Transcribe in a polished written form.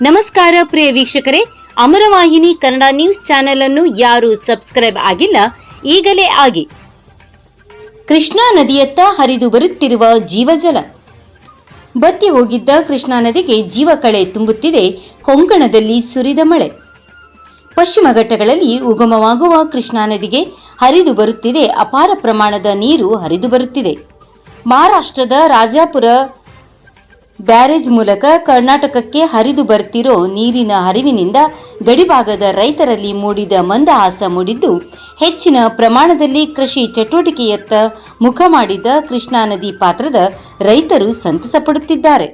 ನಮಸ್ಕಾರ ಪ್ರಿಯ ವೀಕ್ಷಕರೇ, ಅಮರವಾಹಿನಿ Kannada news channel ಅನ್ನು ಯಾರು ಸಬ್ಸ್ಕ್ರೈಬ್ ಆಗಿಲ್ಲ ಈಗಲೇ ಆಗಿ. ಕೃಷ್ಣಾ ನದಿಯತ್ತ ಹರಿದು ಬರುತ್ತಿರುವ ಜೀವಜಲ. ಬತ್ತಿ ಹೋಗಿದ್ದ ಕೃಷ್ಣಾ ನದಿಗೆ ಜೀವಕಳೆ ತುಂಬುತ್ತಿದೆ. ಕೊಂಕಣದಲ್ಲಿ ಸುರಿದ ಮಳೆ. ಪಶ್ಚಿಮ ಘಟ್ಟಗಳಲ್ಲಿ ಉಗಮವಾಗುವ ಕೃಷ್ಣಾ ನದಿಗೆ ಹರಿದು ಬರುತ್ತಿದೆ ಅಪಾರ ಪ್ರಮಾಣದ ನೀರು ಹರಿದು ಬರುತ್ತಿದೆ. ಮಹಾರಾಷ್ಟ್ರದ ರಾಜಾಪುರ ಬ್ಯಾರೇಜ್ ಮೂಲಕ ಕರ್ನಾಟಕಕ್ಕೆ ಹರಿದು ಬರುತ್ತಿರೋ ನೀರಿನ ಹರಿವಿನಿಂದ ಗಡಿಭಾಗದ ರೈತರಲ್ಲಿ ಮೂಡಿದ ಮಂದಹಾಸ ಮೂಡಿದ್ದು, ಹೆಚ್ಚಿನ ಪ್ರಮಾಣದಲ್ಲಿ ಕೃಷಿ ಚಟುವಟಿಕೆಯತ್ತ ಮುಖ ಮಾಡಿದ ಕೃಷ್ಣಾ ನದಿ ಪಾತ್ರದ ರೈತರು ಸಂತಸ ಪಡುತ್ತಿದ್ದಾರೆ.